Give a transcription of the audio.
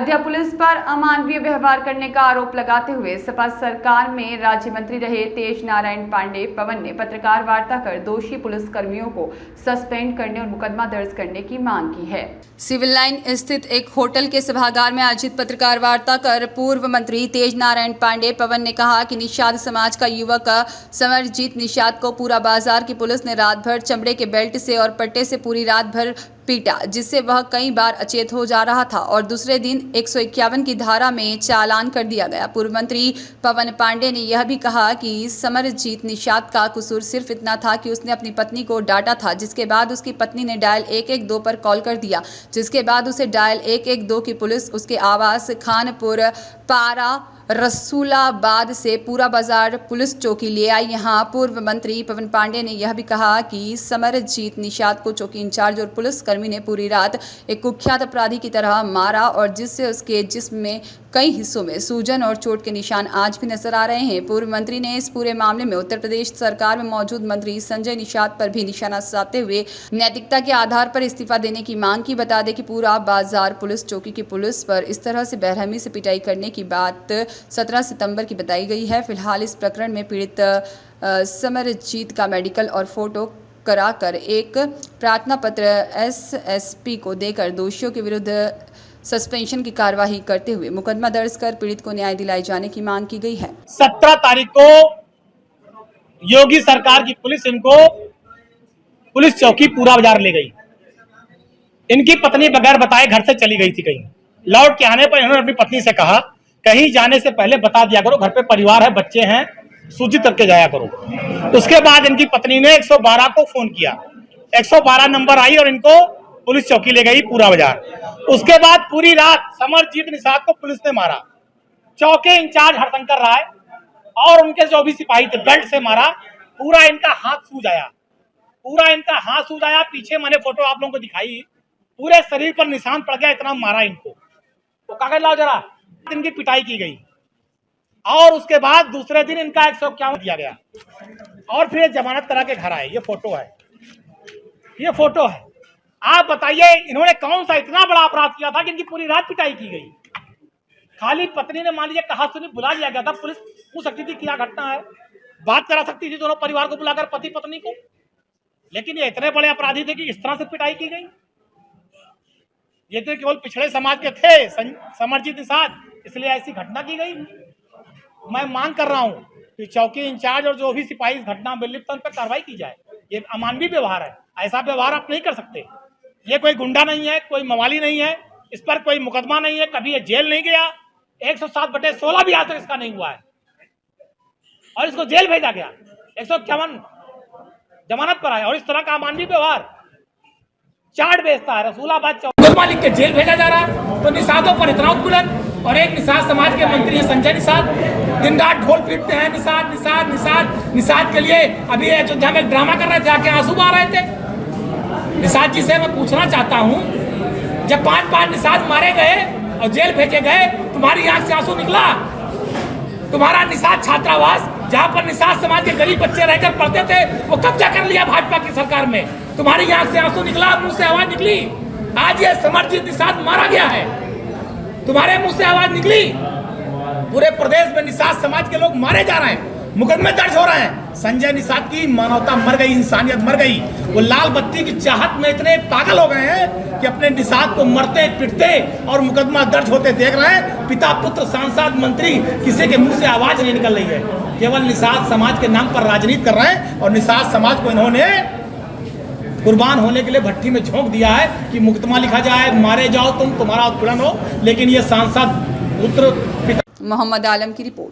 Ayodhya police पर अमानवीय व्यवहार करने का आरोप लगाते हुए सपा सरकार में राज्य मंत्री रहे तेज नारायण पांडे पवन ने पत्रकार वार्ता कर दोषी पुलिस कर्मियों को सस्पेंड करने और मुकदमा दर्ज करने की मांग की है। सिविल लाइन स्थित एक होटल के सभागार में आयोजित पत्रकार वार्ता कर पूर्व मंत्री तेज नारायण पांडे पवन ने कहा कि निषाद समाज का युवक समरजीत निषाद को पूरा बाजार की पुलिस ने रात भर चमड़े के बेल्ट से और पट्टे से पूरी रात भर पीटा, जिससे वह कई बार अचेत हो जा रहा था और दूसरे दिन 151 की धारा में चालान कर दिया गया। पूर्व मंत्री पवन पांडे ने यह भी कहा कि समरजीत निषाद का कसूर सिर्फ इतना था कि उसने अपनी पत्नी को डांटा था, जिसके बाद उसकी पत्नी ने डायल 112 पर कॉल कर दिया, जिसके बाद उसे डायल 112 की पुलिस उसके आवास खानपुर पारा रसूलाबाद से पूरा बाजार पुलिस चौकी ले आई। यहाँ पूर्व मंत्री पवन पांडे ने यह भी कहा कि समरजीत निषाद को चौकी इंचार्ज और पुलिस कर्मी ने पूरी रात एक कुख्यात अपराधी की तरह मारा और जिससे उसके जिस्म में कई हिस्सों में सूजन और चोट के निशान आज भी नजर आ रहे हैं। पूर्व मंत्री ने इस पूरे मामले में उत्तर प्रदेश सरकार में मौजूद मंत्री संजय निषाद पर भी निशाना साधते हुए नैतिकता के आधार पर इस्तीफा देने की मांग की। बता दें कि पूरा बाजार पुलिस चौकी की पुलिस पर इस तरह से बेरहमी से पिटाई करने की बात 17 सितंबर की बताई गई है। फिलहाल इस प्रकरण में पीड़ित समरजीत का मेडिकल और फोटो कराकर एक प्रार्थना पत्र एसएसपी को देकर दोषियों के विरुद्ध सस्पेंशन की कार्यवाही करते हुए मुकदमा दर्ज कर पीड़ित को न्याय दिलाए जाने की मांग की गई है। 17 तारीख को योगी सरकार की पुलिस इनको पुलिस चौकी पूरा बाजार ले गई। इनकी पत्नी बगैर बताए घर से चली गई थी। कहीं लौट के आने पर इन्होंने अपनी पत्नी से कहा, कहीं जाने से पहले बता दिया करो, घर पे परिवार है, बच्चे हैं, सूचित करके जाया करो। उसके बाद इनकी पत्नी ने 112 को फोन किया, 112 नंबर आई और इनको पुलिस चौकी ले गई पूरा बाजार। उसके बाद पूरी रात समरजीत निषाद को पुलिस ने मारा। चौकी इंचार्ज हरशंकर राय और उनके जो भी सिपाही थे बेल्ट से मारा। पूरा इनका हाथ सूज आया, पूरा इनका हाथ सूज आया। पीछे मैंने फोटो आप लोगों को दिखाई, पूरे शरीर पर निशान पड़ गया, इतना मारा इनको। तो कागज लाओ जरा। इनकी पिटाई की गई और उसके बाद दूसरे दिन इनका 151 दिया गया और फिर जमानत करा के घर आए। ये फोटो है, ये फोटो है। आप बताइए इन्होंने कौन सा इतना बड़ा अपराध किया था कि इनकी पूरी रात पिटाई की गई। खाली पत्नी ने मान लीजिए कहा सुनी बुला लिया गया था, पुलिस पूछ सकती थी क्या घटना है, बात करा सकती थी दोनों परिवार को बुलाकर, पति पत्नी को। लेकिन ये इतने बड़े अपराधी थे कि इस तरह से पिटाई की गई। ये तो केवल पिछड़े समाज के थे समरजीत निषाद, इसलिए ऐसी घटना की गई। मैं मांग कर रहा हूं कि चौकी इंचार्ज और जो भी सिपाही इस घटना में लिप्त उन पर कार्रवाई की जाए। ये अमानवीय व्यवहार है, ऐसा व्यवहार आप नहीं कर सकते। ये कोई गुंडा नहीं है, कोई मवाली नहीं है, इस पर कोई मुकदमा नहीं है, कभी ये जेल नहीं गया। 107/16 भी आज तक इसका नहीं हुआ है और इसको जेल भेजा गया। 151 जमानत पर आया और इस तरह का अमानवीय व्यवहार चार्ट बेचता है। रसूलाबाद मालिक के जेल भेजा जा रहा है। तो निषादों पर इतना उत्पीड़न। और एक निषाद समाज के मंत्री हैं संजय निषाद, दिन रात ढोल पीटते हैं निषाद निषाद निषाद निषाद के लिए। अभी अयोध्या में ड्रामा कर रहे थे, आके आंसू बहा रहे थे। निषाद जी से मैं पूछना चाहता हूं, जब 5 निषाद मारे गए और जेल भेजे गए, तुम्हारी आंख से आंसू निकला? तुम्हारा निषाद छात्रावास जहां पर निषाद समाज के गरीब बच्चे रहकर पढ़ते थे, वो कब्जा कर लिया भाजपा की सरकार में। तुम्हारी आंख से आंसू निकला, मुंह से आवाज निकली। आज ये समरजीत निषाद मारा गया है, तुम्हारे मुंह से आवाज निकली। पूरे प्रदेश में निषाद समाज के लोग मारे जा रहे हैं, मुकदमे दर्ज हो रहे हैं। संजय निषाद की मानवता मर गई, इंसानियत मर गई। वो लाल बत्ती की चाहत में इतने पागल हो गए हैं कि अपने निषाद को मरते पिटते और मुकदमा दर्ज होते देख रहे हैं। पिता पुत्र सांसद मंत्री किसी के मुंह से आवाज नहीं निकल रही है। केवल निषाद समाज के नाम पर राजनीति कर रहे हैं और निषाद समाज को इन्होंने कुर्बान होने के लिए भट्टी में झोंक दिया है कि मुकदमा लिखा जाए, मारे जाओ तुम, तुम्हारा उत्पीड़न हो। लेकिन ये सांसद पुत्र पिता। मोहम्मद आलम की रिपोर्ट।